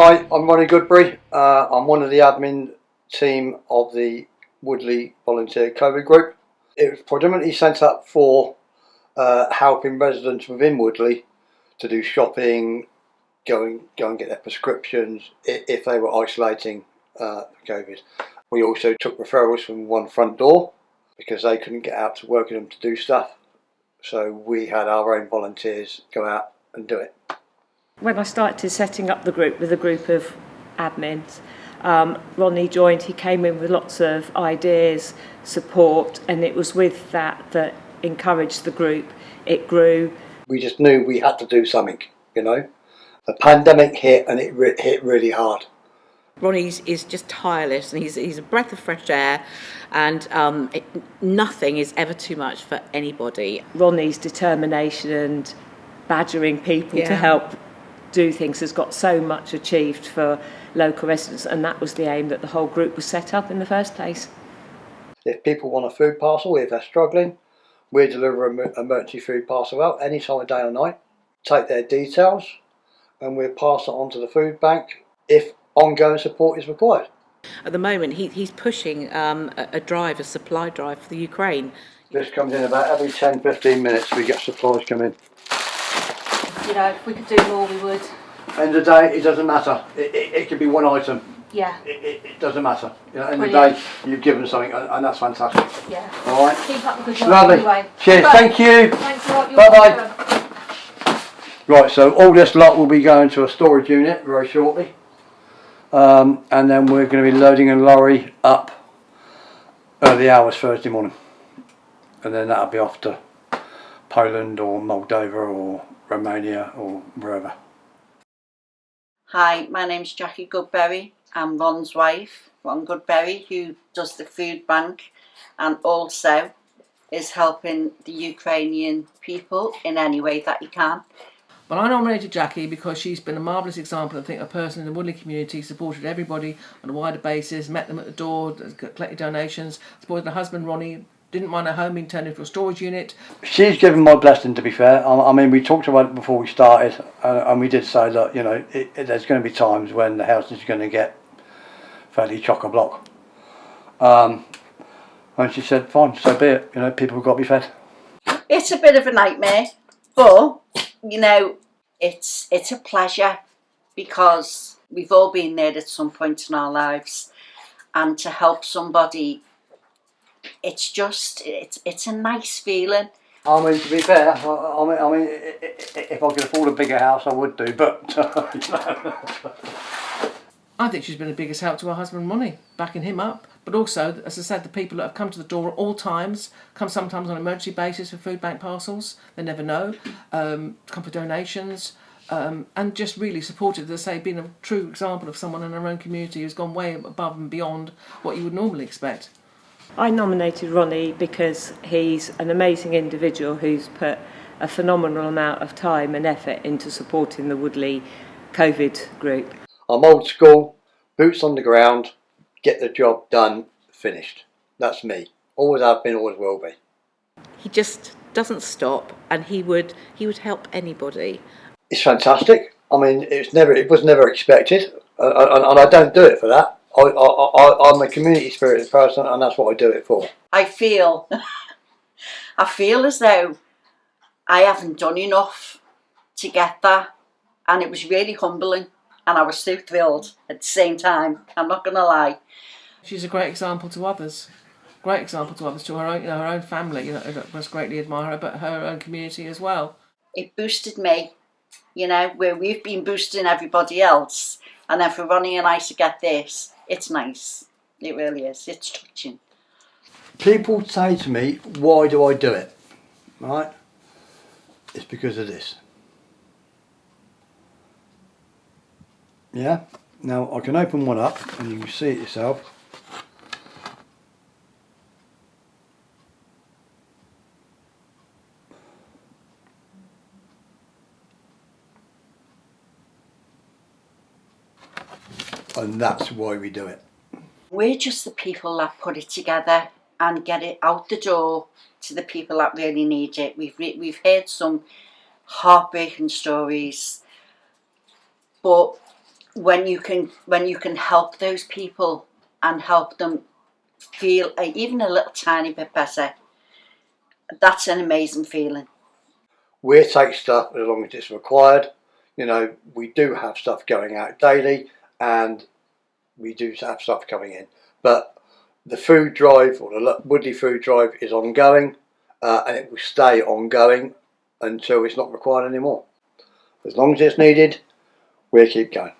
Hi, I'm Ronnie Goodberry. I'm one of the admin team of the Woodley Volunteer COVID group. It was predominantly set up for helping residents within Woodley to do shopping, go and get their prescriptions if they were isolating for COVID. We also took referrals from one front door because they couldn't get out to work with them to do stuff. So we had our own volunteers go out and do it. When I started setting up the group with a group of admins, Ronnie joined. He came in with lots of ideas, support, and it was with that encouraged the group. It grew. We just knew we had to do something, you know. The pandemic hit and it hit really hard. Ronnie is just tireless, and he's a breath of fresh air, and nothing is ever too much for anybody. Ronnie's determination and badgering people to help do things has got so much achieved for local residents, and that was the aim that the whole group was set up in the first place. If people want a food parcel, if they're struggling, we deliver an emergency food parcel out any time of day or night, take their details, and we'll pass it on to the food bank if ongoing support is required. At the moment, he's pushing a supply drive for the Ukraine. This comes in about every 10-15 minutes. We get supplies come in. You know, if we could do more, we would. End of the day, it doesn't matter. It could be one item. Yeah. It doesn't matter. You know, end of the day, you've given something, and that's fantastic. Yeah. All right. Keep up the good work. Lovely. Anyway. Cheers. Bye. Thank you. Thanks a lot. Bye bye. Right. So all this lot will be going to a storage unit very shortly, and then we're going to be loading a lorry up early hours Thursday morning, and then that'll be off to Poland or Moldova or Romania or wherever. Hi, my name's Jackie Goodberry. I'm Ron's wife, Ron Goodberry, who does the food bank and also is helping the Ukrainian people in any way that he can. But I nominated Jackie because she's been a marvellous example. I think a person in the Woodley community, supported everybody on a wider basis, met them at the door, collected donations, supported her husband Ronnie, didn't mind her home being turned into a storage unit. She's given my blessing, to be fair. I mean, we talked about it before we started, and we did say that, you know, there's going to be times when the house is going to get fairly chock-a-block. And she said, fine, so be it. You know, people have got to be fed. It's a bit of a nightmare, but, you know, it's a pleasure because we've all been there at some point in our lives, and to help somebody, it's just, it's a nice feeling. I mean, to be fair, I mean, if I could afford a bigger house, I would do, but... I think she's been the biggest help to her husband Ronnie, backing him up. But also, as I said, the people that have come to the door at all times, come sometimes on an emergency basis for food bank parcels, they never know, come for donations, and just really supported, as I say, being a true example of someone in our own community who's gone way above and beyond what you would normally expect. I nominated Ronnie because he's an amazing individual who's put a phenomenal amount of time and effort into supporting the Woodley COVID group. I'm old school, boots on the ground, get the job done, finished. That's me. Always have been, always will be. He just doesn't stop, and he would help anybody. It's fantastic. I mean, it was never expected, and I don't do it for that. I'm a community spirited person, and that's what I do it for. I feel as though I haven't done enough to get that, and it was really humbling, and I was so thrilled at the same time. I'm not going to lie. She's a great example to others. Great example to others, to her own, her own family. You know, must greatly admire her, but her own community as well. It boosted me, you know, where we've been boosting everybody else, and then for Ronnie and I to get this, it's nice. It really is. It's touching. People say to me, why do I do it? Right? It's because of this. Yeah? Now I can open one up and you can see it yourself. And that's why we do it. We're just the people that put it together and get it out the door to the people that really need it. We've heard some heartbreaking stories, but when you can help those people and help them feel even a little tiny bit better, that's an amazing feeling. We take stuff as long as it's required. You know, we do have stuff going out daily, and we do have stuff coming in. But the food drive, or the Woodley food drive, is ongoing, and it will stay ongoing until it's not required anymore. As long as it's needed, we'll keep going.